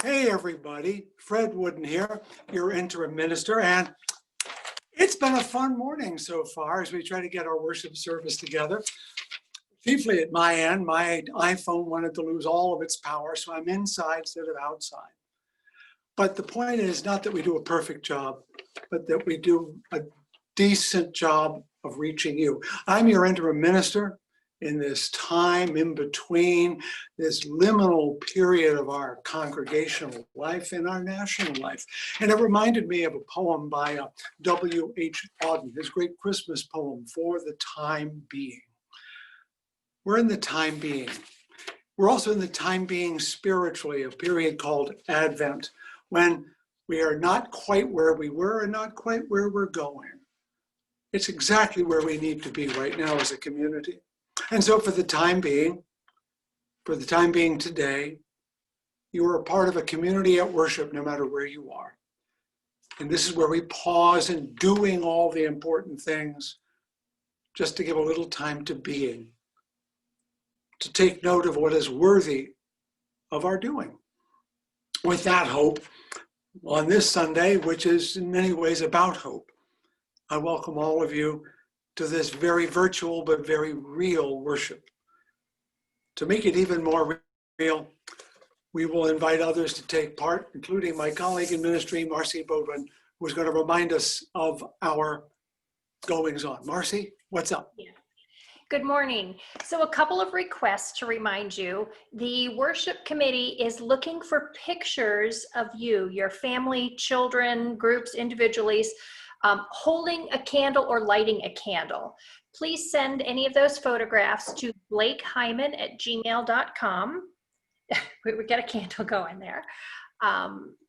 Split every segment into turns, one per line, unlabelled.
Hey everybody, Fred Wooden here, your interim minister, and it's been a fun morning so far as we try to get our worship service together. Chiefly at my end, my iPhone wanted to lose all of its power, so I'm inside instead of outside. But the point is not that we do a perfect job, but that we do a decent job of reaching you. I'm your interim minister in this time in between, this liminal period of our congregational life and our national life. And it reminded me of a poem by W.H. Auden, his great Christmas poem, For the Time Being. We're in the time being. We're also in the time being spiritually, a period called Advent, when we are not quite where we were and not quite where we're going. It's exactly where we need to be right now as a community. And so for the time being today, you are a part of a community at worship no matter where you are. And this is where we pause in doing all the important things just to give a little time to being, to take note of what is worthy of our doing. With that hope, on this Sunday, which is in many ways about hope, I welcome all of you to this very virtual but very real worship. To make it even more real, we will invite others to take part, including my colleague in ministry, Marcy Bodwin, who's going to remind us of our goings on. Marcy, what's up?
Yeah. Good morning. So a couple of requests to remind you. The worship committee is looking for pictures of you, your family, children, groups, individuals, holding a candle or lighting a candle. Please send any of those photographs to blakehyman@gmail.com. We got a candle going there.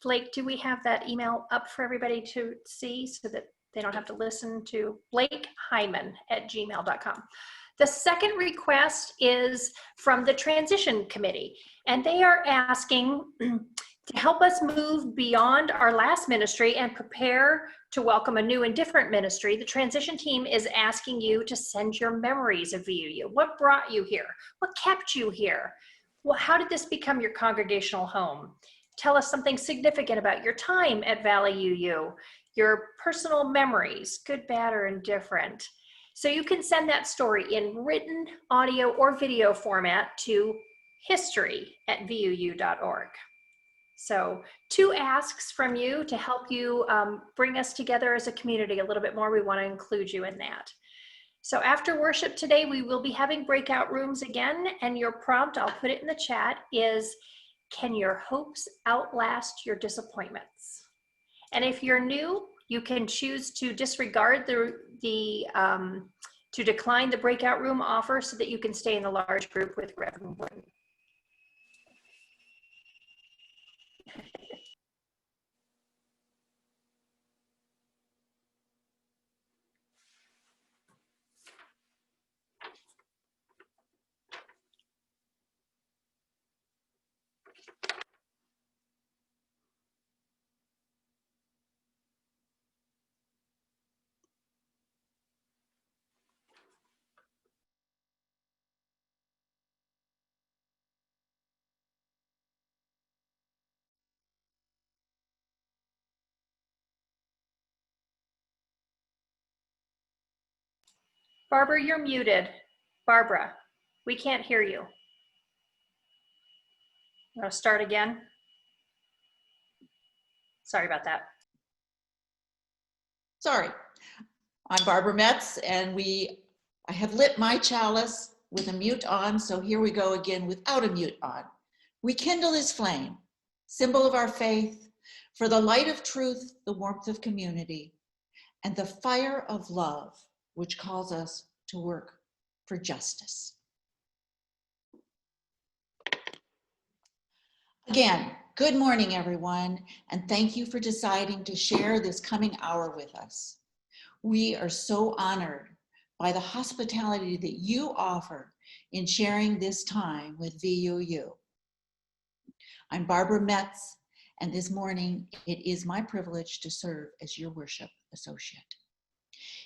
Blake, do we have that email up for everybody to see so that they don't have to listen to blakehyman@gmail.com? The second request is from the transition committee, and they are asking to help us move beyond our last ministry and prepare to welcome a new and different ministry. The transition team is asking you to send your memories of VUU. What brought you here? What kept you here? Well, how did this become your congregational home? Tell us something significant about your time at Valley UU, your personal memories, good, bad, or indifferent. So you can send that story in written, audio, or video format to history@vuu.org. So 2 asks from you to help you bring us together as a community a little bit more. We want to include you in that. So after worship today, we will be having breakout rooms again, and your prompt, I'll put it in the chat, is can your hopes outlast your disappointments? And if you're new, you can choose to disregard to decline the breakout room offer so that you can stay in the large group with Reverend Wooden. Barbara, you're muted. Barbara, we can't hear you. I'm going to start again. Sorry about that.
Sorry. I'm Barbara Metz, and I have lit my chalice with a mute on, so here we go again without a mute on. We kindle this flame, symbol of our faith, for the light of truth, the warmth of community, and the fire of love, which calls us to work for justice. Again, good morning, everyone, and thank you for deciding to share this coming hour with us. We are so honored by the hospitality that you offer in sharing this time with VUU. I'm Barbara Metz, and this morning it is my privilege to serve as your worship associate.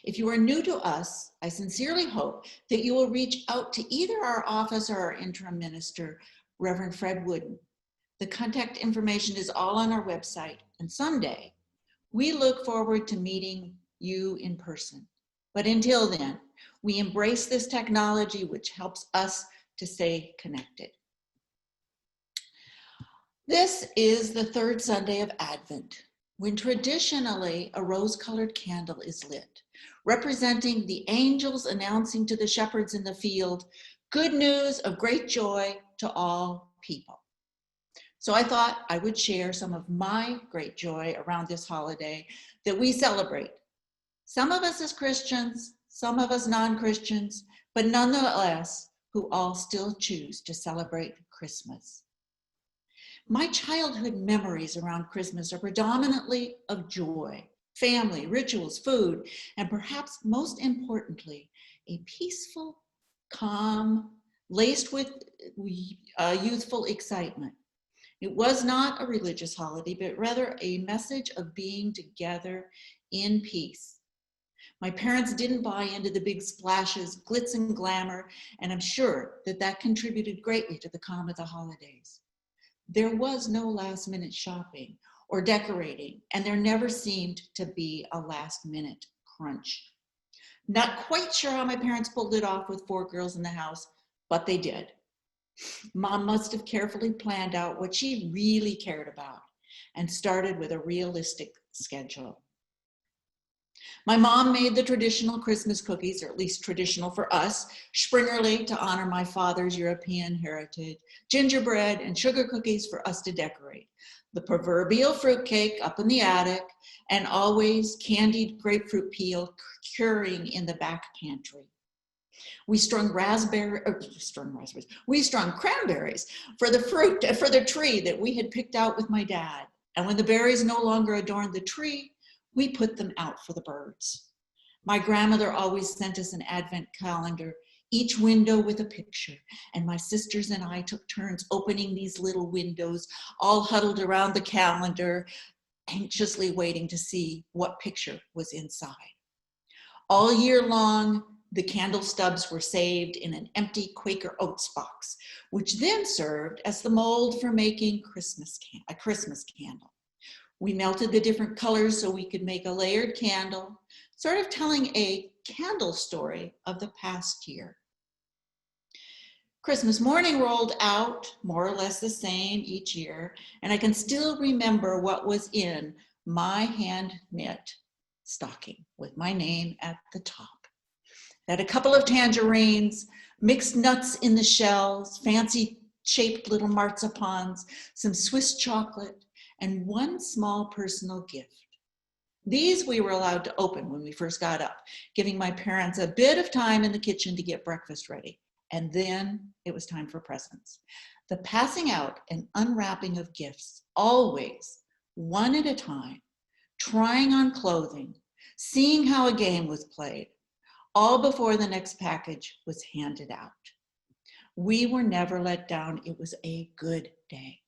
If you are new to us, I sincerely hope that you will reach out to either our office or our interim minister, Reverend Fred Wooden, The contact information is all on our website, and someday we look forward to meeting you in person. But until then, we embrace this technology which helps us to stay connected. This is the third Sunday of Advent, when traditionally a rose-colored candle is lit, representing the angels announcing to the shepherds in the field, good news of great joy to all people. So I thought I would share some of my great joy around this holiday that we celebrate. Some of us as Christians, some of us non-Christians, but nonetheless, who all still choose to celebrate Christmas. My childhood memories around Christmas are predominantly of joy, family, rituals, food, and perhaps most importantly, a peaceful, calm, laced with youthful excitement. It was not a religious holiday, but rather a message of being together in peace. My parents didn't buy into the big splashes, glitz and glamour, and I'm sure that that contributed greatly to the calm of the holidays. There was no last-minute shopping or decorating, and there never seemed to be a last-minute crunch. Not quite sure how my parents pulled it off with 4 girls in the house, but they did. Mom must have carefully planned out what she really cared about and started with a realistic schedule. My mom made the traditional Christmas cookies, or at least traditional for us, springerly to honor my father's European heritage, gingerbread and sugar cookies for us to decorate, the proverbial fruitcake up in the attic, and always candied grapefruit peel curing in the back pantry. We strung cranberries for the tree that we had picked out with my dad. And when the berries no longer adorned the tree, we put them out for the birds. My grandmother always sent us an Advent calendar, each window with a picture. And my sisters and I took turns opening these little windows, all huddled around the calendar, anxiously waiting to see what picture was inside. All year long, the candle stubs were saved in an empty Quaker Oats box, which then served as the mold for making a Christmas candle. We melted the different colors so we could make a layered candle, sort of telling a candle story of the past year. Christmas morning rolled out, more or less the same each year, and I can still remember what was in my hand-knit stocking with my name at the top. That a couple of tangerines, mixed nuts in the shells, fancy shaped little marzipans, some Swiss chocolate, and one small personal gift. These we were allowed to open when we first got up, giving my parents a bit of time in the kitchen to get breakfast ready. And then it was time for presents. The passing out and unwrapping of gifts, always one at a time, trying on clothing, seeing how a game was played, all before the next package was handed out. We were never let down. It was a good day.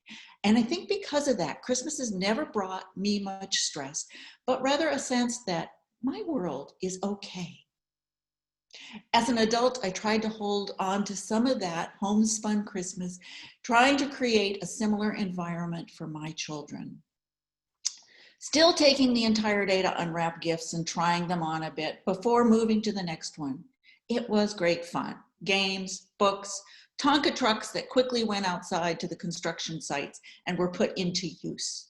And I think because of that, Christmas has never brought me much stress, but rather a sense that my world is okay. As an adult, I tried to hold on to some of that homespun Christmas, trying to create a similar environment for my children. Still taking the entire day to unwrap gifts and trying them on a bit before moving to the next one. It was great fun. Games, books, Tonka trucks that quickly went outside to the construction sites and were put into use.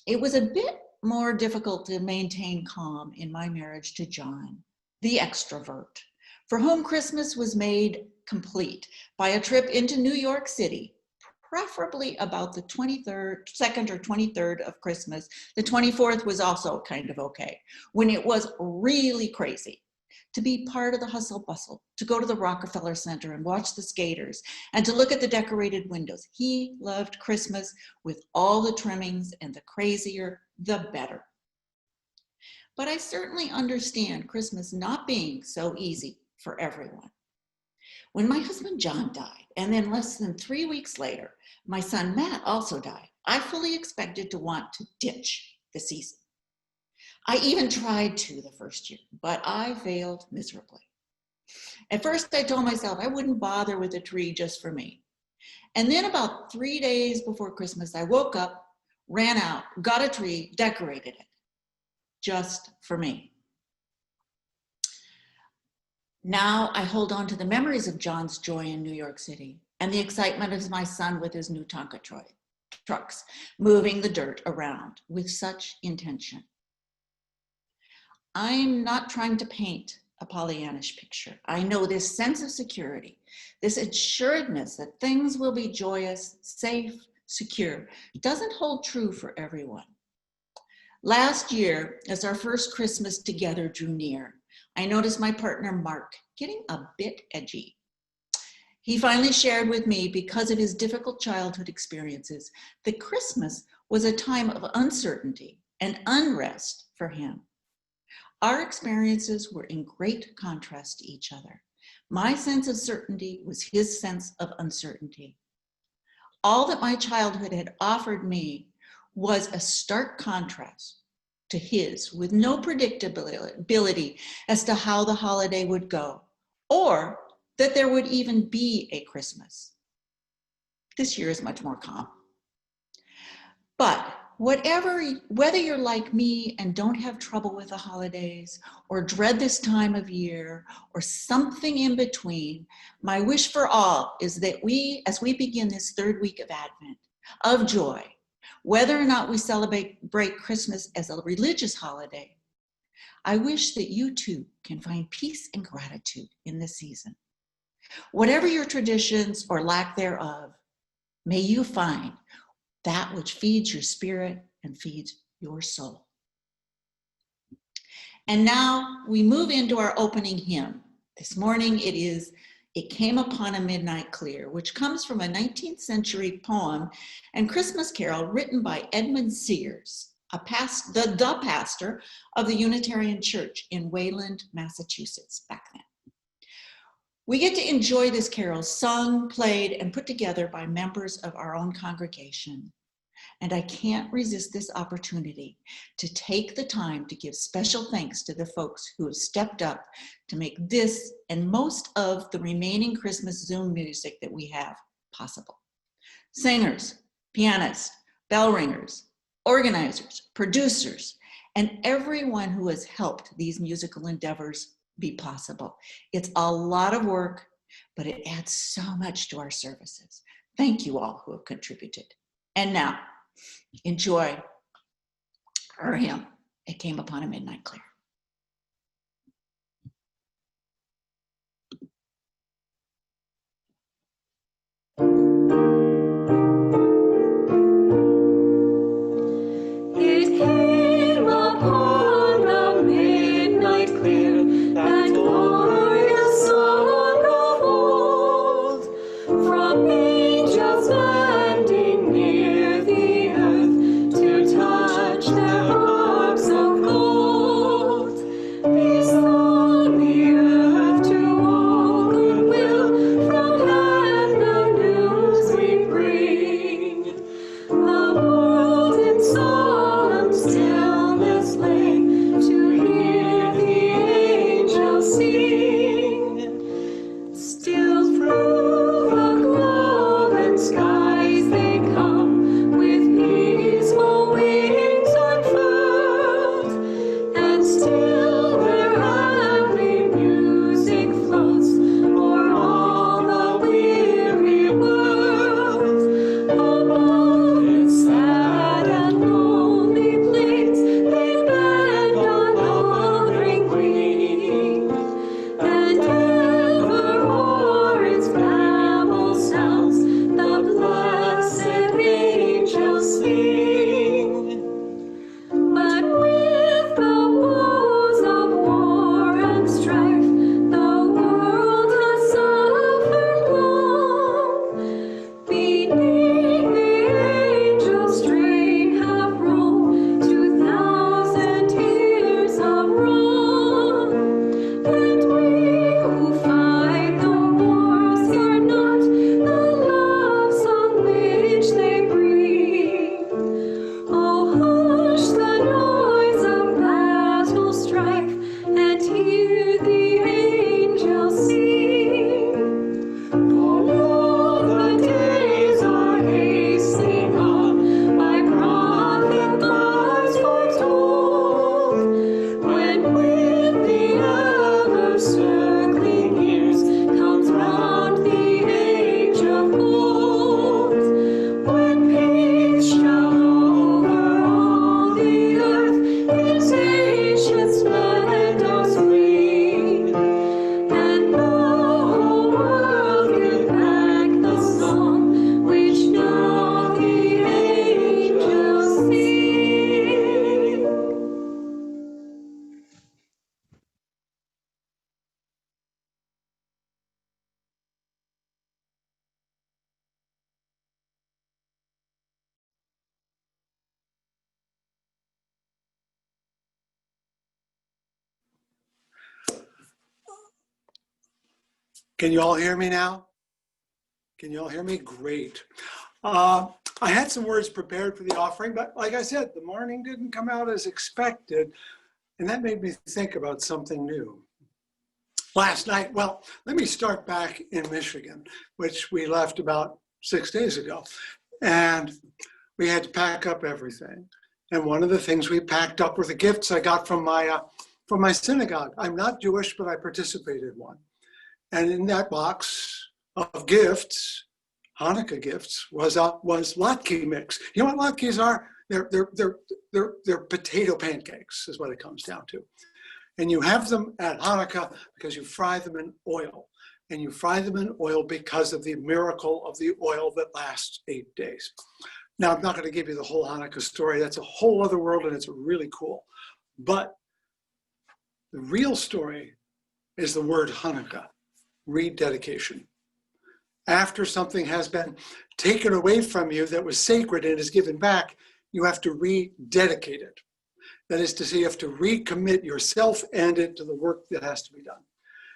It was a bit more difficult to maintain calm in my marriage to John, the extrovert, for whom Christmas was made complete by a trip into New York City, preferably about the 2nd or 23rd of Christmas. The 24th was also kind of okay, when it was really crazy. To be part of the hustle bustle, to go to the Rockefeller Center and watch the skaters, and to look at the decorated windows. He loved Christmas with all the trimmings, and the crazier, the better. But I certainly understand Christmas not being so easy for everyone. When my husband John died, and then less than 3 weeks later, my son Matt also died, I fully expected to want to ditch the season. I even tried to the first year, but I failed miserably. At first, I told myself I wouldn't bother with a tree just for me. And then about 3 days before Christmas, I woke up, ran out, got a tree, decorated it, just for me. Now I hold on to the memories of John's joy in New York City and the excitement of my son with his new Tonka trucks, moving the dirt around with such intention. I'm not trying to paint a Pollyannish picture. I know this sense of security, this assuredness that things will be joyous, safe, secure, doesn't hold true for everyone. Last year, as our first Christmas together drew near, I noticed my partner, Mark, getting a bit edgy. He finally shared with me, because of his difficult childhood experiences, that Christmas was a time of uncertainty and unrest for him. Our experiences were in great contrast to each other. My sense of certainty was his sense of uncertainty. All that my childhood had offered me was a stark contrast to his, with no predictability as to how the holiday would go, or that there would even be a Christmas. This year is much more calm. But whether you're like me and don't have trouble with the holidays, or dread this time of year, or something in between, my wish for all is that as we begin this third week of Advent, of joy, whether or not we celebrate Christmas as a religious holiday, I wish that you too can find peace and gratitude in this season. Whatever your traditions or lack thereof, may you find that which feeds your spirit and feeds your soul. And now we move into our opening hymn. This morning It Came Upon a Midnight Clear, which comes from a 19th century poem and Christmas carol written by Edmund Sears, the pastor of the Unitarian Church in Wayland, Massachusetts back then. We get to enjoy this carol sung, played, and put together by members of our own congregation. And I can't resist this opportunity to take the time to give special thanks to the folks who have stepped up to make this and most of the remaining Christmas Zoom music that we have possible. Singers, pianists, bell ringers, organizers, producers, and everyone who has helped these musical endeavors be possible. It's a lot of work, but it adds so much to our services. Thank you all who have contributed. And now, enjoy our hymn, It Came Upon a Midnight Clear.
It came upon a midnight clear, that glorious song of old, from angels landing near the earth to touch their harps of gold.
Can you all hear me now? Can you all hear me? Great. I had some words prepared for the offering, but like I said, the morning didn't come out as expected, and that made me think about something new. Last night, well, let me start back in Michigan, which we left about 6 days ago, and we had to pack up everything. And one of the things we packed up were the gifts I got from my synagogue. I'm not Jewish, but I participated in one. And in that box of gifts, Hanukkah gifts, was latke mix. You know what latkes are? They're potato pancakes, is what it comes down to. And you have them at Hanukkah because you fry them in oil. And you fry them in oil because of the miracle of the oil that lasts 8 days. Now, I'm not going to give you the whole Hanukkah story. That's a whole other world, and it's really cool. But the real story is the word Hanukkah, rededication. After something has been taken away from you that was sacred and is given back, you have to rededicate it. That is to say, you have to recommit yourself and it to the work that has to be done.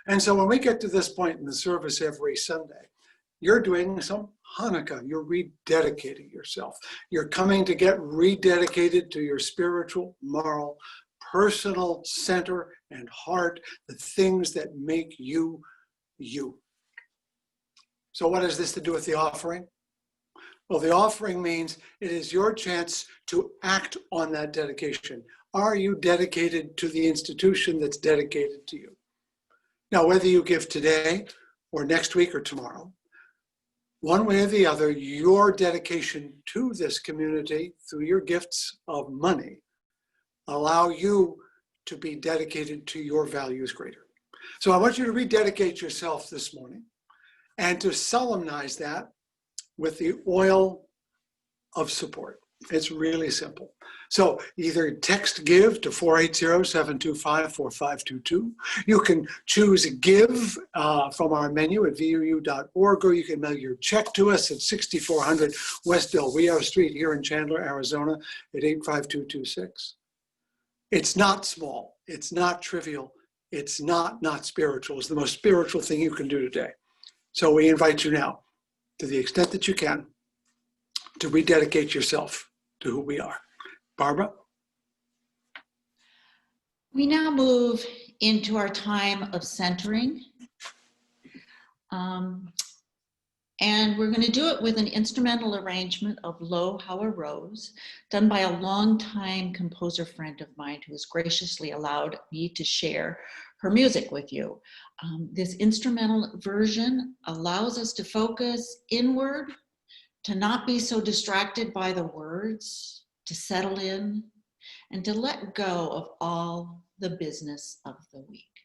And so when we get to this point in the service every Sunday, you're doing some Hanukkah, you're rededicating yourself. You're coming to get rededicated to your spiritual, moral, personal center and heart, the things that make you, you. So what has this to do with the offering? Well, the offering means it is your chance to act on that dedication. Are you dedicated to the institution that's dedicated to you? Now, whether you give today or next week or tomorrow, one way or the other, your dedication to this community through your gifts of money allow you to be dedicated to your values greater. So I want you to rededicate yourself this morning and to solemnize that with the oil of support. It's really simple. So either text GIVE to 480-725-4522. You can choose GIVE from our menu at vuu.org, or you can mail your check to us at 6400 West Del Rio Street here in Chandler, Arizona at 85226. It's not small. It's not trivial. It's not spiritual. It's the most spiritual thing you can do today. So we invite you now, to the extent that you can, to rededicate yourself to who we are. Barbara?
We now move into our time of centering. And we're going to do it with an instrumental arrangement of Lo How a Rose, done by a longtime composer friend of mine who has graciously allowed me to share her music with you. This instrumental version allows us to focus inward, to not be so distracted by the words, to settle in, and to let go of all the business of the week.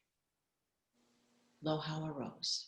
Lo How a Rose.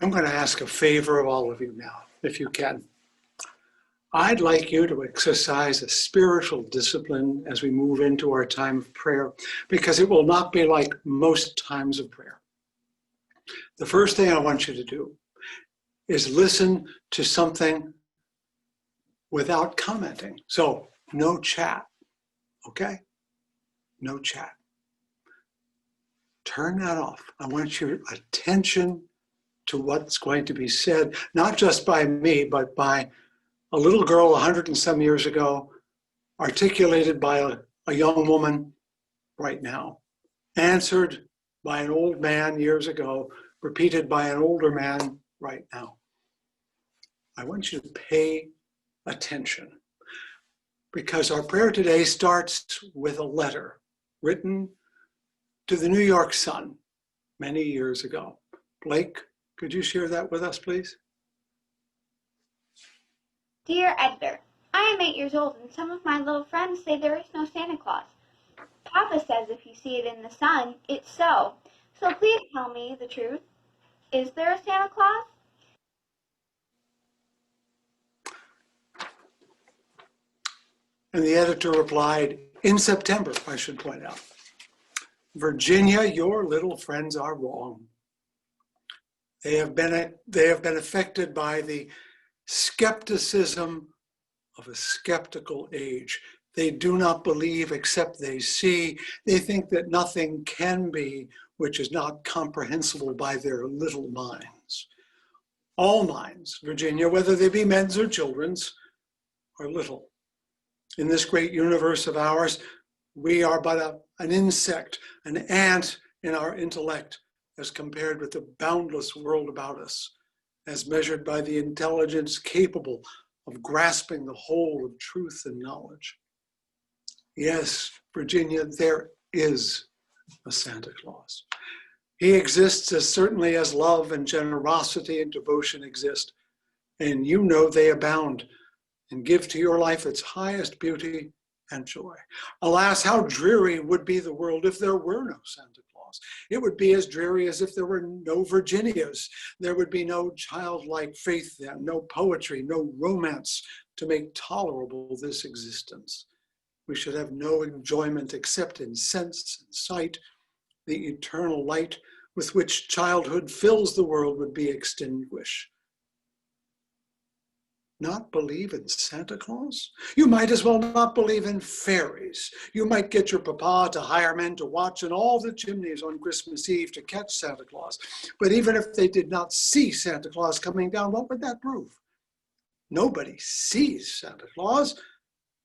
I'm going to ask a favor of all of you now, if you can. I'd like you to exercise a spiritual discipline as we move into our time of prayer, because it will not be like most times of prayer. The first thing I want you to do is listen to something without commenting. So no chat, okay? No chat. Turn that off. I want your attention to what's going to be said, not just by me, but by a little girl 100 and some years ago, articulated by a young woman right now, answered by an old man years ago, repeated by an older man right now. I want you to pay attention, because our prayer today starts with a letter written to the New York Sun many years ago. Blake, could you share that with us, please?
Dear Editor, I am 8 years old and some of my little friends say there is no Santa Claus. Papa says if you see it in the sun, it's so. So please tell me the truth. Is there a Santa Claus?
And the editor replied, in September, I should point out, Virginia, your little friends are wrong. They have been affected by the skepticism of a skeptical age. They do not believe except they see. They think that nothing can be which is not comprehensible by their little minds. All minds, Virginia, whether they be men's or children's, are little. In this great universe of ours, we are but an insect, an ant in our intellect, as compared with the boundless world about us, as measured by the intelligence capable of grasping the whole of truth and knowledge. Yes, Virginia, there is a Santa Claus. He exists as certainly as love and generosity and devotion exist, and you know they abound and give to your life its highest beauty and joy. Alas, how dreary would be the world if there were no Santa Claus. It would be as dreary as if there were no Virginias. There would be no childlike faith then, no poetry, no romance to make tolerable this existence. We should have no enjoyment except in sense and sight. The eternal light with which childhood fills the world would be extinguished. Not believe in Santa Claus? You might as well not believe in fairies. You might get your papa to hire men to watch in all the chimneys on Christmas Eve to catch Santa Claus. But even if they did not see Santa Claus coming down, what would that prove? Nobody sees Santa Claus,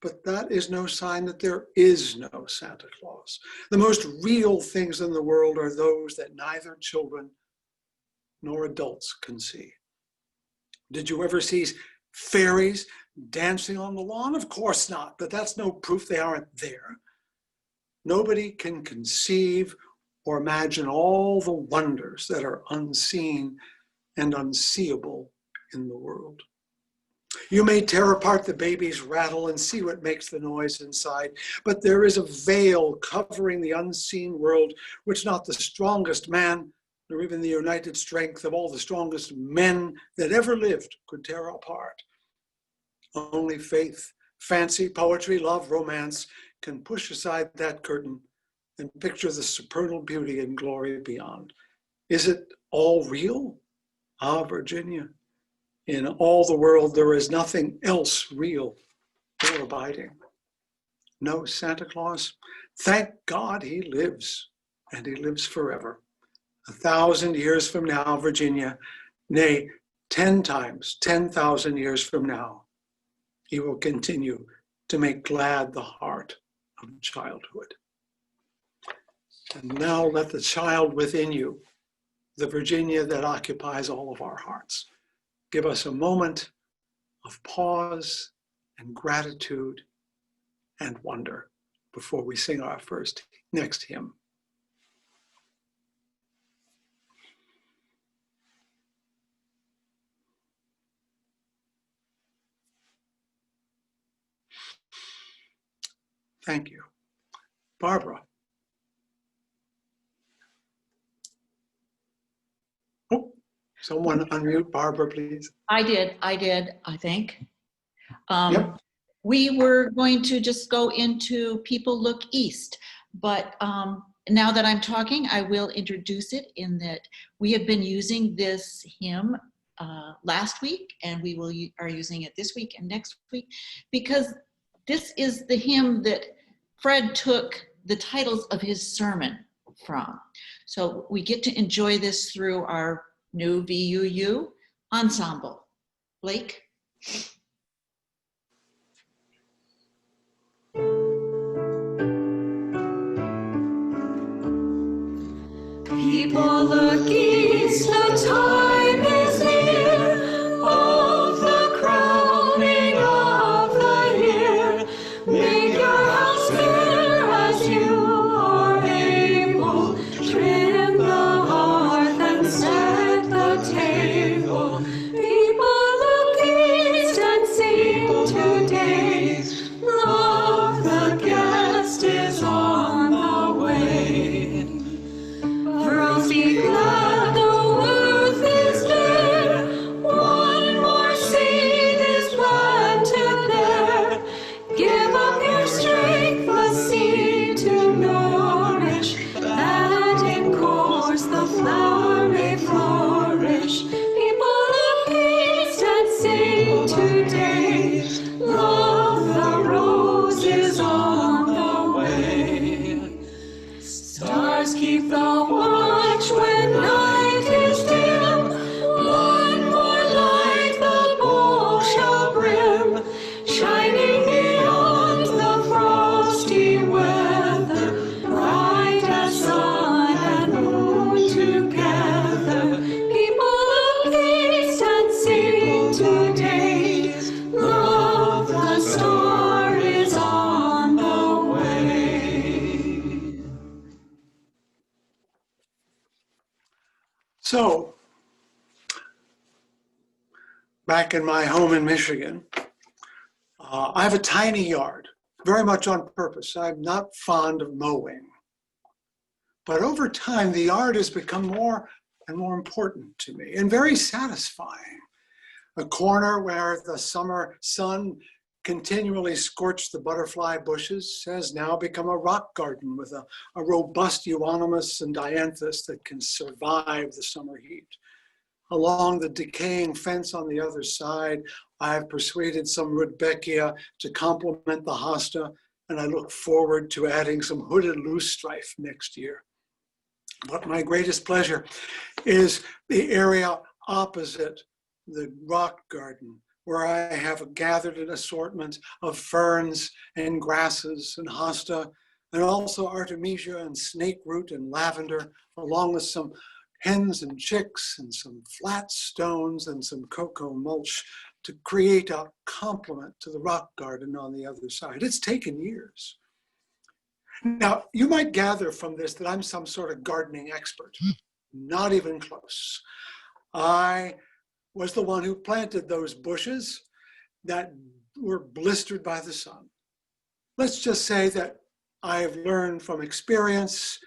but that is no sign that there is no Santa Claus. The most real things in the world are those that neither children nor adults can see. Did you ever see fairies dancing on the lawn? Of course not, but that's no proof they aren't there. Nobody can conceive or imagine all the wonders that are unseen and unseeable in the world. You may tear apart the baby's rattle and see what makes the noise inside, but there is a veil covering the unseen world which not the strongest man, nor even the united strength of all the strongest men that ever lived could tear apart. Only faith, fancy, poetry, love, romance can push aside that curtain and picture the supernal beauty and glory beyond. Is it all real? Ah, Virginia, in all the world there is nothing else real or abiding. No Santa Claus? Thank God he lives, and he lives forever. 1,000 years from now, Virginia, nay, 10 times, 10,000 years from now, he will continue to make glad the heart of childhood. And now let the child within you, the Virginia that occupies all of our hearts, give us a moment of pause and gratitude and wonder before we sing our next hymn. Thank you. Barbara. Oh, Someone unmute Barbara, please.
I did, I think.
Yep.
We were going to just go into People Look East, but now that I'm talking, I will introduce it in that we have been using this hymn last week, and we are using it this week and next week, because this is the hymn that Fred took the titles of his sermon from. So we get to enjoy this through our new VUU ensemble. Blake?
People look east, the time is near of the crowning of the year. Make your house fair as you are able. Trim the hearth and set the table. People look east and sing today. Love, the guest is on the way. Girls, be glad the worth is there. One more seed is planted there. Give up your strength, the seed to nourish, that in course the flower may flourish. People look east and sing today. Love, the rose is on the way. Stars keep the watch when night is dim. One more light the bowl shall brim, shining beyond the frosty weather, bright as sun and moon together. People look east and sing today. Love, the star is on the way.
So, back in my home in Michigan, I have a tiny yard, very much on purpose. I'm not fond of mowing. But over time, the yard has become more and more important to me and very satisfying. A corner where the summer sun continually scorched the butterfly bushes has now become a rock garden with a robust euonymus and dianthus that can survive the summer heat. Along the decaying fence on the other side, I have persuaded some rudbeckia to complement the hosta, and I look forward to adding some hooded loosestrife next year. But my greatest pleasure is the area opposite the rock garden, where I have gathered an assortment of ferns and grasses and hosta, and also artemisia and snake root and lavender, along with some hens and chicks and some flat stones and some cocoa mulch to create a complement to the rock garden on the other side. It's taken years. Now, you might gather from this that I'm some sort of gardening expert. Not even close. I was the one who planted those bushes that were blistered by the sun. Let's just say that I have learned from experience,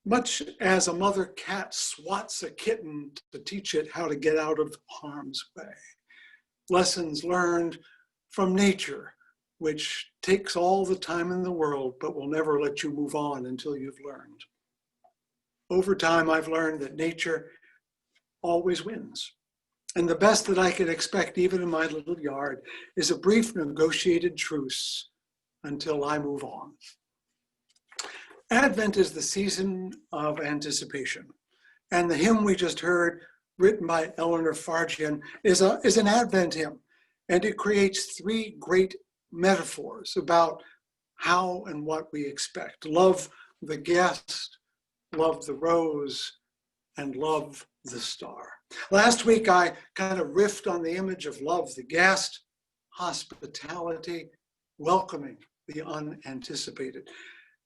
much as a mother cat swats a kitten to teach it how to get out of harm's way. Lessons learned from nature, which takes all the time in the world, but will never let you move on until you've learned. Over time, I've learned that nature always wins. And the best that I could expect, even in my little yard, is a brief negotiated truce until I move on. Advent is the season of anticipation. And the hymn we just heard, written by Eleanor Fargian, is an Advent hymn. And it creates three great metaphors about how and what we expect. Love the guest, love the rose, and love the star. Last week, I kind of riffed on the image of love, the guest, hospitality, welcoming the unanticipated.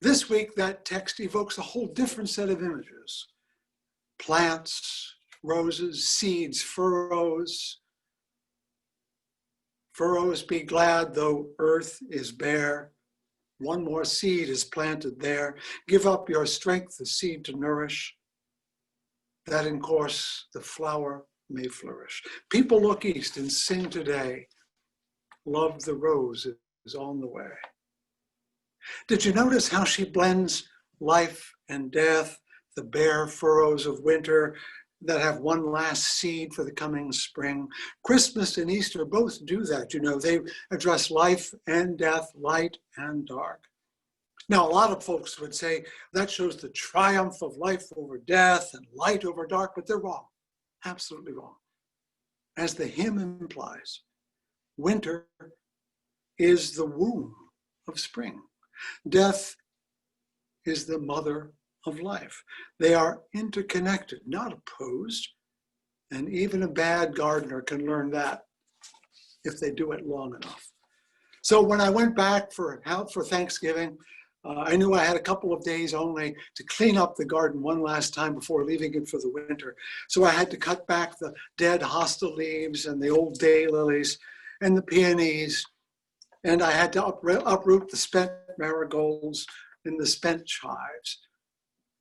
This week, that text evokes a whole different set of images. Plants, roses, seeds, furrows. Furrows, be glad though earth is bare. One more seed is planted there. Give up your strength, the seed to nourish. That in course the flower may flourish. People look east and sing today, love the rose is on the way. Did you notice how she blends life and death, the bare furrows of winter that have one last seed for the coming spring? Christmas and Easter both do that, you know. They address life and death, light and dark. Now, a lot of folks would say that shows the triumph of life over death and light over dark, but they're wrong, absolutely wrong. As the hymn implies, winter is the womb of spring. Death is the mother of life. They are interconnected, not opposed. And even a bad gardener can learn that if they do it long enough. So when I went back for Thanksgiving, I knew I had a couple of days only to clean up the garden one last time before leaving it for the winter. So I had to cut back the dead hosta leaves and the old daylilies and the peonies. And I had to uproot the spent marigolds and the spent chives.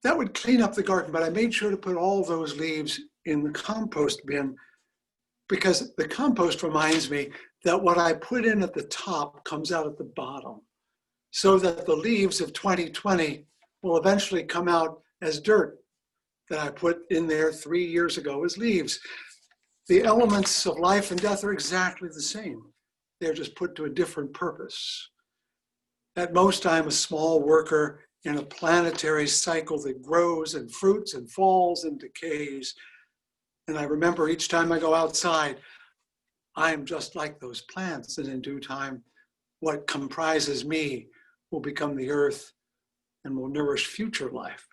That would clean up the garden, but I made sure to put all those leaves in the compost bin because the compost reminds me that what I put in at the top comes out at the bottom, so that the leaves of 2020 will eventually come out as dirt that I put in there 3 years ago as leaves. The elements of life and death are exactly the same. They're just put to a different purpose. At most, I'm a small worker in a planetary cycle that grows and fruits and falls and decays. And I remember each time I go outside, I am just like those plants, and in due time, what comprises me will become the earth and will nourish future life.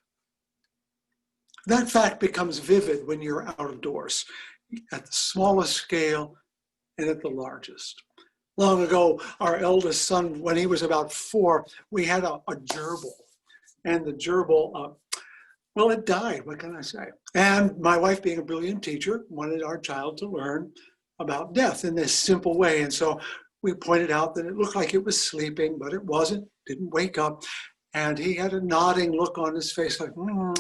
That fact becomes vivid when you're out of doors, at the smallest scale and at the largest. Long ago, our eldest son, when he was about 4, we had a gerbil. And the gerbil, well, it died, what can I say? And my wife, being a brilliant teacher, wanted our child to learn about death in this simple way. And so we pointed out that it looked like it was sleeping, but it wasn't, didn't wake up. And he had a nodding look on his face, like,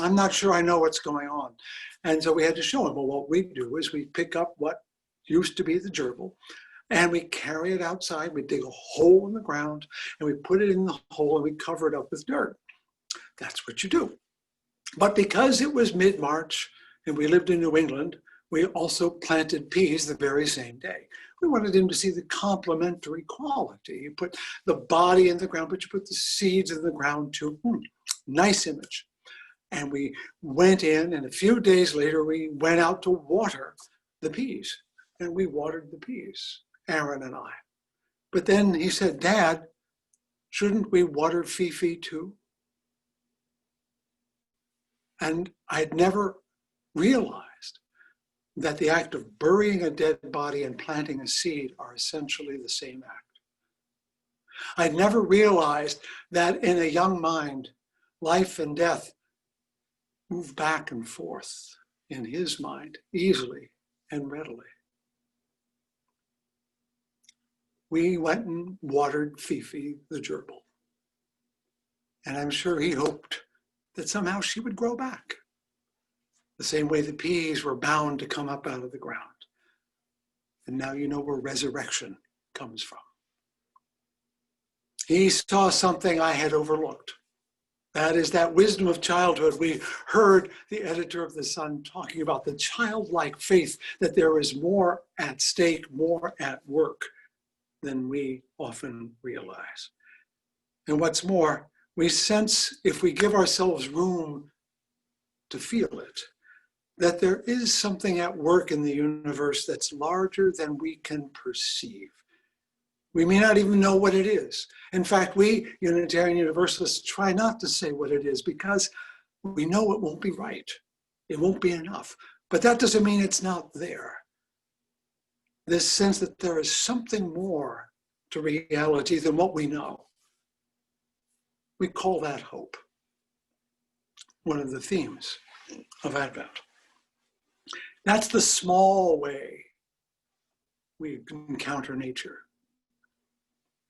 I'm not sure I know what's going on. And so we had to show him, well, what we do is we pick up what used to be the gerbil, and we carry it outside. We dig a hole in the ground, and we put it in the hole, and we cover it up with dirt. That's what you do. But because it was mid-March, and we lived in New England, we also planted peas the very same day. We wanted him to see the complementary quality. You put the body in the ground, but you put the seeds in the ground too. Nice image. And we went in, and a few days later, we went out to water the peas. And we watered the peas, Aaron and I. But then he said, Dad, shouldn't we water Fifi too? And I'd never realized that the act of burying a dead body and planting a seed are essentially the same act. I'd never realized that in a young mind, life and death move back and forth in his mind easily and readily. We went and watered Fifi, the gerbil. And I'm sure he hoped that somehow she would grow back, the same way the peas were bound to come up out of the ground. And now you know where resurrection comes from. He saw something I had overlooked. That is that wisdom of childhood. We heard the editor of The Sun talking about the childlike faith that there is more at stake, more at work than we often realize. And what's more, we sense, if we give ourselves room to feel it, that there is something at work in the universe that's larger than we can perceive. We may not even know what it is. In fact, we Unitarian Universalists try not to say what it is because we know it won't be right. It won't be enough. But that doesn't mean it's not there. This sense that there is something more to reality than what we know. We call that hope. One of the themes of Advent. That's the small way we encounter nature.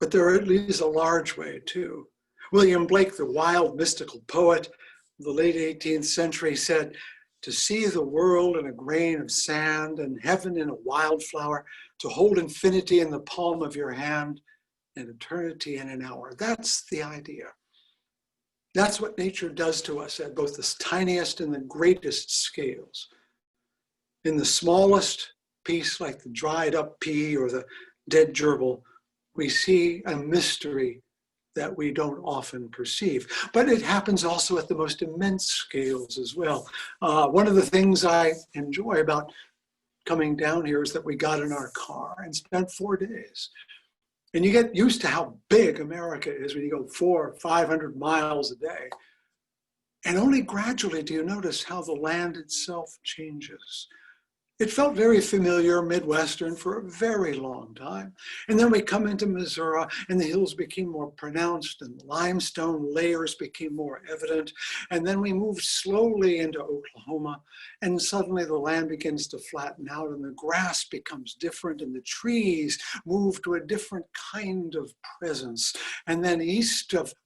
But there is a large way too. William Blake, the wild mystical poet of the late 18th century, said, to see the world in a grain of sand and heaven in a wildflower, to hold infinity in the palm of your hand and eternity in an hour. That's the idea. That's what nature does to us at both the tiniest and the greatest scales. In the smallest piece, like the dried up pea or the dead gerbil, we see a mystery that we don't often perceive. But it happens also at the most immense scales as well. One of the things I enjoy about coming down here is that we got in our car and spent 4 days. And you get used to how big America is when you go 400 or 500 miles a day. And only gradually do you notice how the land itself changes. It felt very familiar, Midwestern, for a very long time. And then we come into Missouri and the hills became more pronounced and the limestone layers became more evident. And then we moved slowly into Oklahoma and suddenly the land begins to flatten out and the grass becomes different and the trees move to a different kind of presence. And then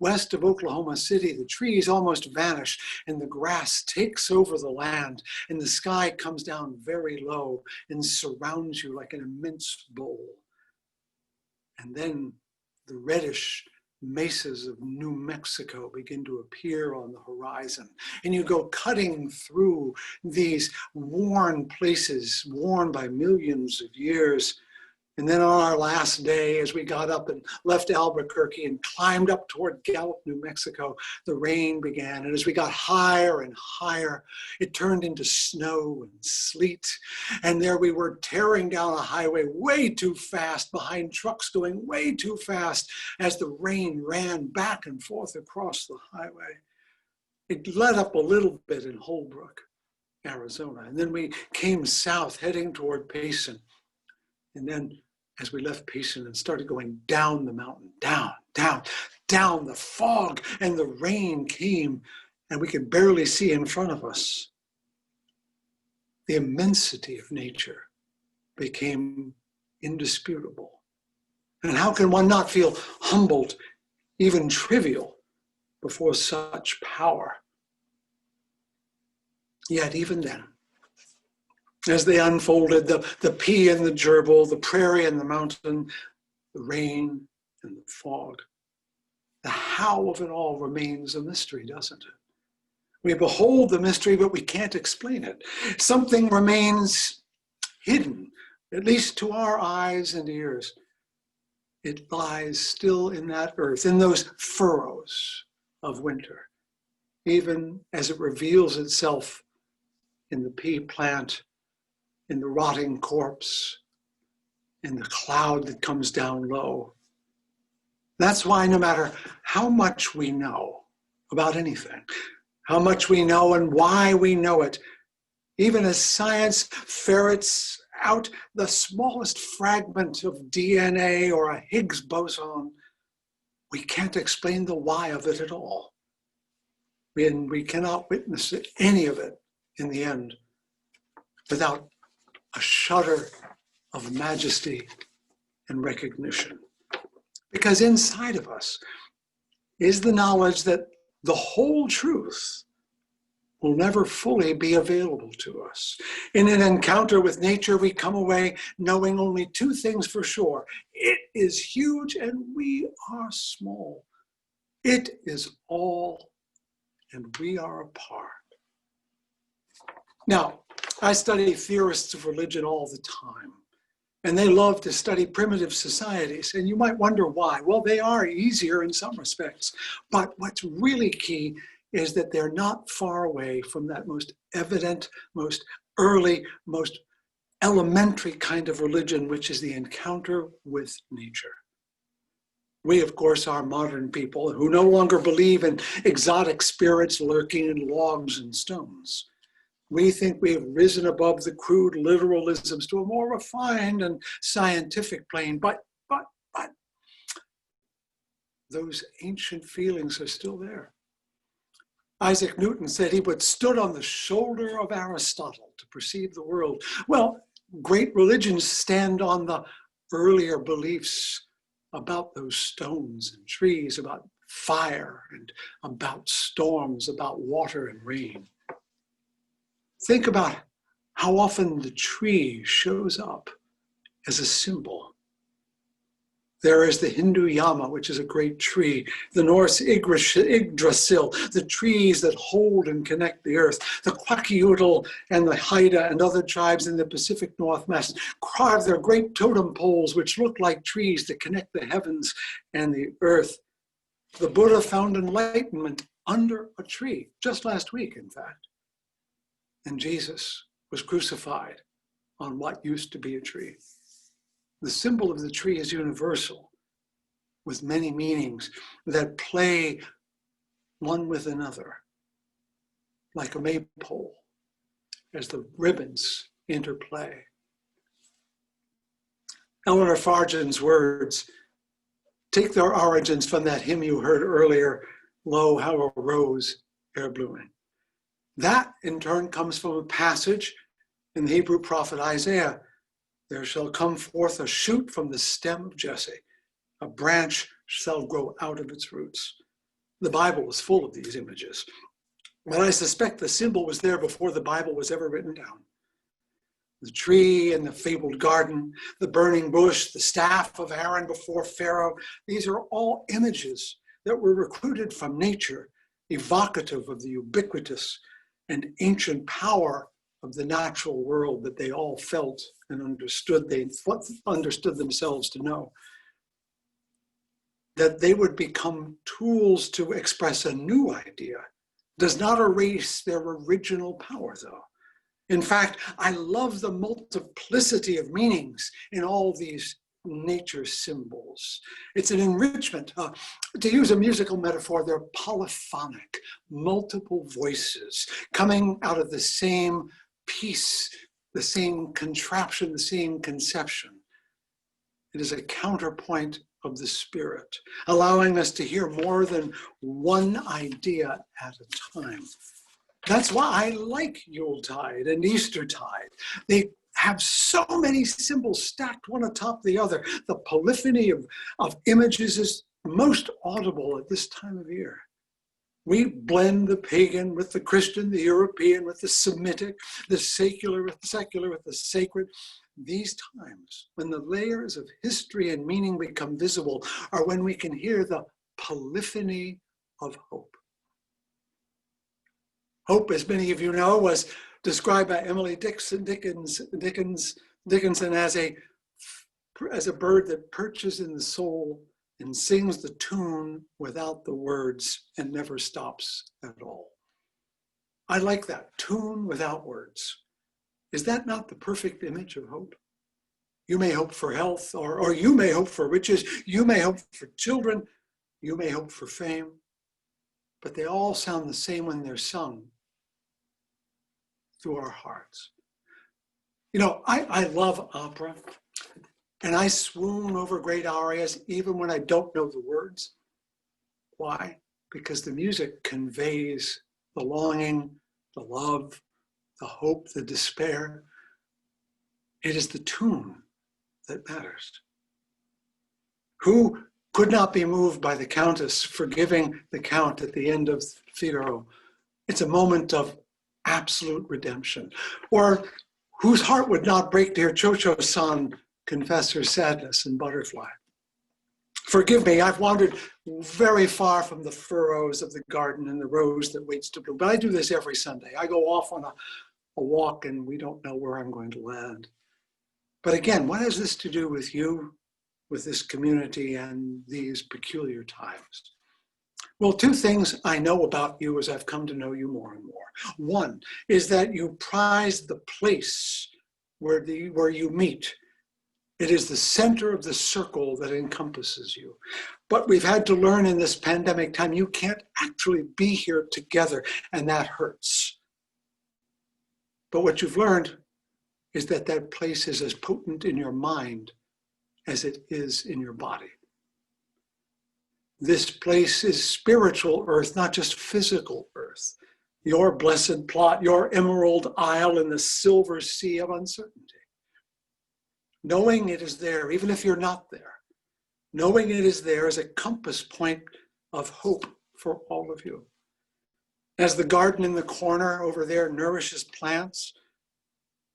west of Oklahoma City, the trees almost vanish and the grass takes over the land and the sky comes down very low and surrounds you like an immense bowl. And then the reddish mesas of New Mexico begin to appear on the horizon. And you go cutting through these worn places, worn by millions of years. And then on our last day, as we got up and left Albuquerque and climbed up toward Gallup, New Mexico, the rain began. And as we got higher and higher, it turned into snow and sleet. And there we were tearing down a highway way too fast, behind trucks going way too fast as the rain ran back and forth across the highway. It let up a little bit in Holbrook, Arizona. And then we came south, heading toward Payson. And then as we left Payson and started going down the mountain, down, the fog and the rain came and we could barely see in front of us. The immensity of nature became indisputable. And how can one not feel humbled, even trivial, before such power? Yet even then, as they unfolded, the pea and the gerbil, the prairie and the mountain, the rain and the fog, the how of it all remains a mystery, doesn't it? We behold the mystery, but we can't explain it. Something remains hidden, at least to our eyes and ears. It lies still in that earth, in those furrows of winter, even as it reveals itself in the pea plant, in the rotting corpse, in the cloud that comes down low. That's why no matter how much we know about anything, how much we know and why we know it, even as science ferrets out the smallest fragment of DNA or a Higgs boson, we can't explain the why of it at all. And we cannot witness any of it in the end without a shudder of majesty and recognition. Because inside of us is the knowledge that the whole truth will never fully be available to us. In an encounter with nature, we come away knowing only two things for sure. It is huge and we are small. It is all and we are a part. Now, I study theorists of religion all the time, and they love to study primitive societies, and you might wonder why. Well, they are easier in some respects, but what's really key is that they're not far away from that most evident, most early, most elementary kind of religion, which is the encounter with nature. We, of course, are modern people who no longer believe in exotic spirits lurking in logs and stones. We think we have risen above the crude literalisms to a more refined and scientific plane, but those ancient feelings are still there. Isaac Newton said he would stood on the shoulder of Aristotle to perceive the world. Well, great religions stand on the earlier beliefs about those stones and trees, about fire and about storms, about water and rain. Think about how often the tree shows up as a symbol. There is the Hindu Yama, which is a great tree, the Norse Yggdrasil, the trees that hold and connect the earth, the Kwakiutl and the Haida and other tribes in the Pacific Northwest carve their great totem poles, which look like trees that connect the heavens and the earth. The Buddha found enlightenment under a tree, just last week, in fact. And Jesus was crucified on what used to be a tree. The symbol of the tree is universal, with many meanings that play one with another, like a maypole, as the ribbons interplay. Eleanor Fargen's words take their origins from that hymn you heard earlier, "Lo, how a rose ere blooming." That, in turn, comes from a passage in the Hebrew prophet Isaiah. There shall come forth a shoot from the stem of Jesse. A branch shall grow out of its roots. The Bible is full of these images. But I suspect the symbol was there before the Bible was ever written down. The tree and the fabled garden, the burning bush, the staff of Aaron before Pharaoh, these are all images that were recruited from nature, evocative of the ubiquitous and ancient power of the natural world that they all felt and understood. They understood themselves to know. That they would become tools to express a new idea does not erase their original power, though. In fact, I love the multiplicity of meanings in all these nature symbols. It's an enrichment. To use a musical metaphor, they're polyphonic, multiple voices coming out of the same piece, the same contraption, the same conception. It is a counterpoint of the Spirit, allowing us to hear more than one idea at a time. That's why I like Yuletide and Eastertide. They have so many symbols stacked one atop the other. The polyphony of images is most audible at this time of year. We blend the pagan with the Christian, the European with the Semitic, the secular with the sacred. These times, when the layers of history and meaning become visible, are when we can hear the polyphony of hope. Hope, as many of you know, was described by Emily Dickinson as a bird that perches in the soul and sings the tune without the words and never stops at all. I like that, tune without words. Is that not the perfect image of hope? You may hope for health, or you may hope for riches, you may hope for children, you may hope for fame, but they all sound the same when they're sung through our hearts. You know, I love opera, and I swoon over great arias even when I don't know the words. Why? Because the music conveys the longing, the love, the hope, the despair. It is the tune that matters. Who could not be moved by the Countess forgiving the Count at the end of Figaro? It's a moment of absolute redemption. Or whose heart would not break to hear Cho-Cho-san confess her sadness in Butterfly? Forgive me, I've wandered very far from the furrows of the garden and the rose that waits to bloom, but I do this every Sunday. I go off on a walk and we don't know where I'm going to land. But again, what has this to do with you, with this community and these peculiar times? Well, two things I know about you as I've come to know you more and more. One is that you prize the place where you meet. It is the center of the circle that encompasses you. But we've had to learn in this pandemic time, you can't actually be here together, and that hurts. But what you've learned is that that place is as potent in your mind as it is in your body. This place is spiritual earth, not just physical earth. Your blessed plot, your emerald isle in the silver sea of uncertainty. Knowing it is there, even if you're not there, knowing it is there is a compass point of hope for all of you. As the garden in the corner over there nourishes plants,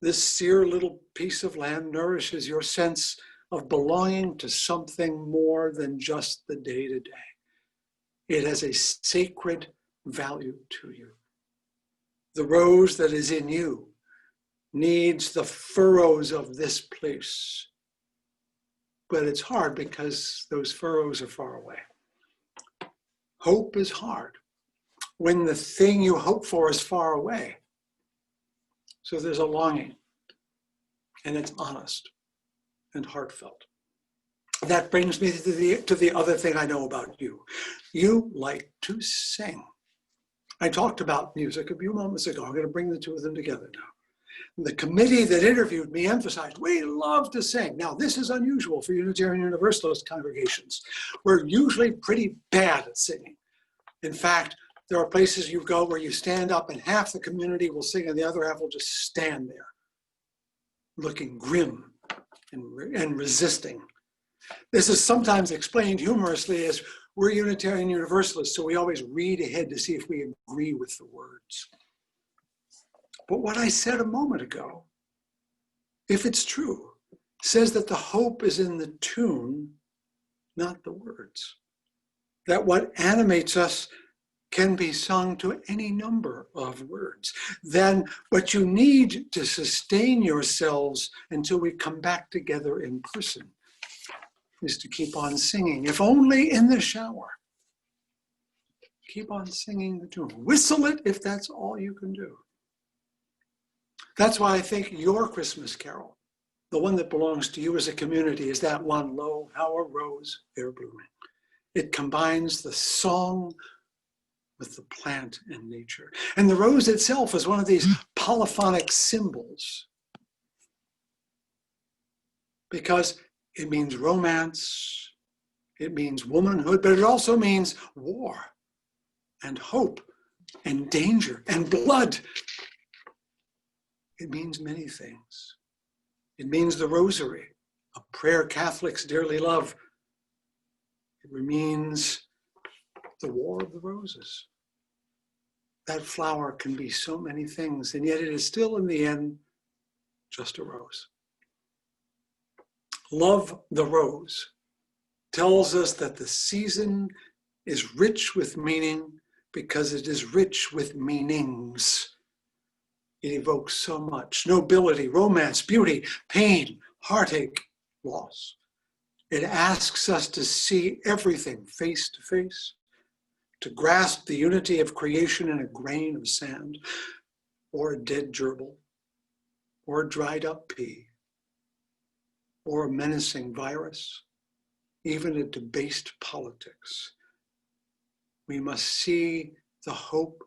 this sere little piece of land nourishes your sense of belonging to something more than just the day-to-day. It has a sacred value to you. The rose that is in you needs the furrows of this place. But it's hard because those furrows are far away. Hope is hard when the thing you hope for is far away. So there's a longing, and it's honest and heartfelt. That brings me to the other thing I know about you. You like to sing. I talked about music a few moments ago. I'm going to bring the two of them together now. The committee that interviewed me emphasized, we love to sing. Now, this is unusual for Unitarian Universalist congregations. We're usually pretty bad at singing. In fact, there are places you go where you stand up and half the community will sing and the other half will just stand there, looking grim and resisting. This is sometimes explained humorously as we're Unitarian Universalists, so we always read ahead to see if we agree with the words. But what I said a moment ago, if it's true, says that the hope is in the tune, not the words. That what animates us can be sung to any number of words. Then what you need to sustain yourselves until we come back together in person is to keep on singing, if only in the shower. Keep on singing the tune. Whistle it if that's all you can do. That's why I think your Christmas carol, the one that belongs to you as a community, is that one, Lo, how a rose e'er blooming. It combines the song with the plant and nature. And the rose itself is one of these polyphonic symbols because it means romance, it means womanhood, but it also means war and hope and danger and blood. It means many things. It means the rosary, a prayer Catholics dearly love. It means the War of the Roses. That flower can be so many things, and yet it is still in the end just a rose. Love the rose tells us that the season is rich with meaning because it is rich with meanings. It evokes so much: nobility, romance, beauty, pain, heartache, loss. It asks us to see everything face to face, to grasp the unity of creation in a grain of sand, or a dead gerbil, or a dried up pea, or a menacing virus, even a debased politics. We must see the hope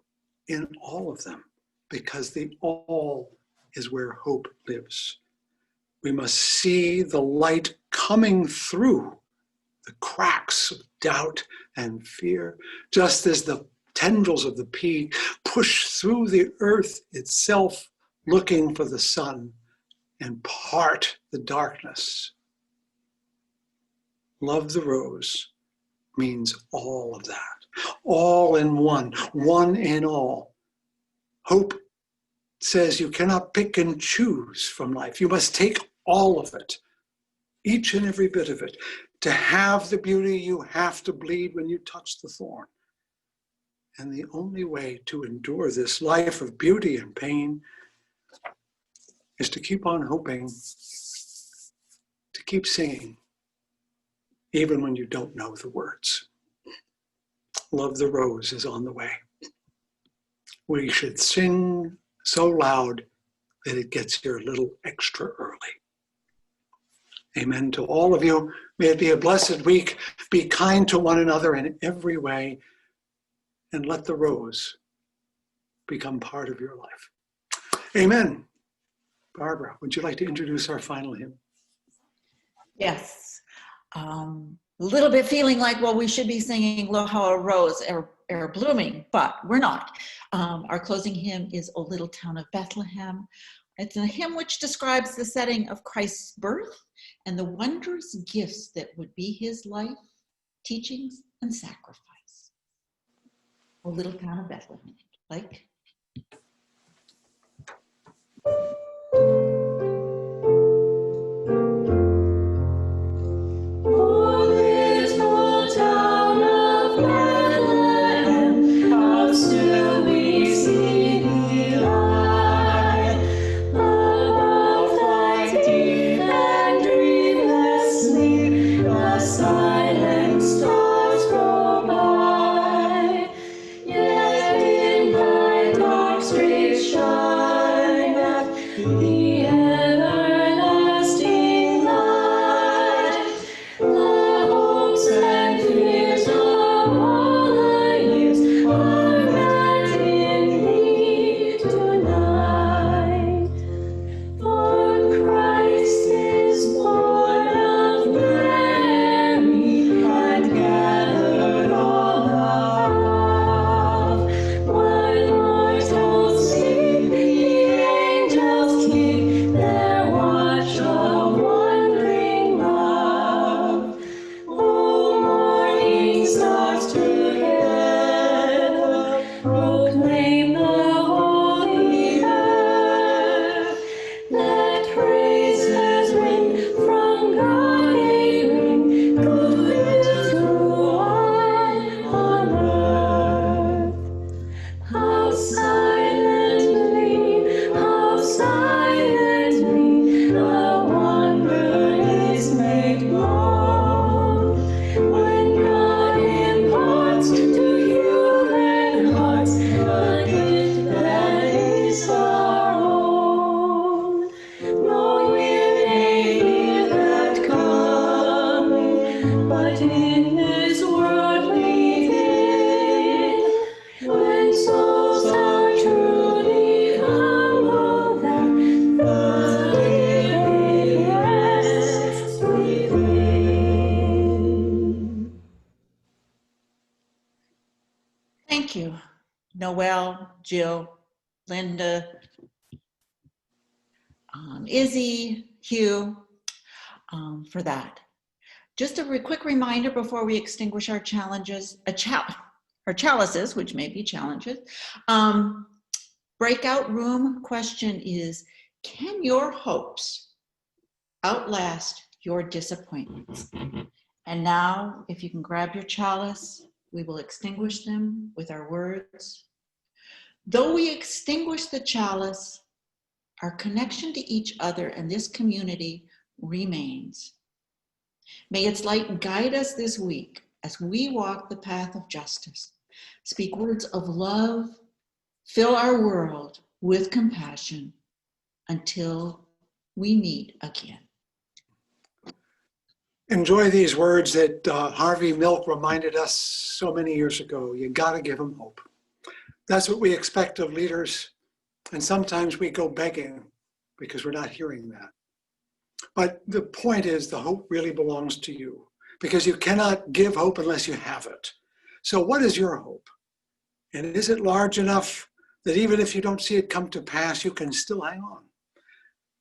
in all of them, because the all is where hope lives. We must see the light coming through the cracks of doubt and fear, just as the tendrils of the pea push through the earth itself, looking for the sun and part the darkness. Love the rose means all of that, all in one, one in all. Hope says you cannot pick and choose from life. You must take all of it, each and every bit of it. To have the beauty, you have to bleed when you touch the thorn. And the only way to endure this life of beauty and pain is to keep on hoping, to keep singing, even when you don't know the words. Love the rose is on the way. We should sing so loud that it gets here a little extra early. Amen to all of you. May it be a blessed week. Be kind to one another in every way, and let the rose become part of your life. Amen. Barbara, would you like to introduce our final hymn?
Yes. A little bit feeling like, well, we should be singing Lo, how a rose e'er blooming, but we're not. Our closing hymn is O Little Town of Bethlehem. It's a hymn which describes the setting of Christ's birth and the wondrous gifts that would be his life, teachings, and sacrifice. O Little Town of Bethlehem. Like?
Oh, little town of Bethlehem, how still we see thee lie. Above thy deep and dreamless sleep, the silent stars go by. Yet in thy dark streets shineth the everlasting light. The hopes and fears of all the years are met in thee tonight. For Christ is born of Mary and gathered all above. While mortals sleep, the angels keep their watch of wondering love. O morning stars together proclaim the holy birth. Let praises ring from God a ring, good to all on earth. How silently the wonder is made known, when God imparts to human hearts the gift that is our own. No ear may hear that coming, but in this worldly day, when souls are truly humble, then the day rests within.
Thank you, Noelle, Jill, Linda, Izzy, Hugh, for that. Just a quick reminder before we extinguish our challenges, our chalices, which may be challenges. Breakout room question is, can your hopes outlast your disappointments? And now, if you can grab your chalice, we will extinguish them with our words. Though we extinguish the chalice, our connection to each other and this community remains. May its light guide us this week as we walk the path of justice, speak words of love, fill our world with compassion until we meet again.
Enjoy these words that Harvey Milk reminded us so many years ago. You gotta give them hope. That's what we expect of leaders. And sometimes we go begging because we're not hearing that. But the point is, the hope really belongs to you, because you cannot give hope unless you have it. So what is your hope? And is it large enough that even if you don't see it come to pass, you can still hang on?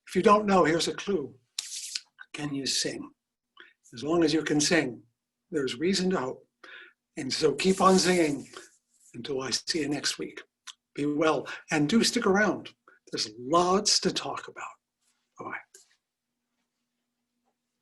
If you don't know, here's a clue. Can you sing? As long as you can sing, there's reason to hope. And so keep on singing until I see you next week. Be well, and do stick around. There's lots to talk about. Bye-bye.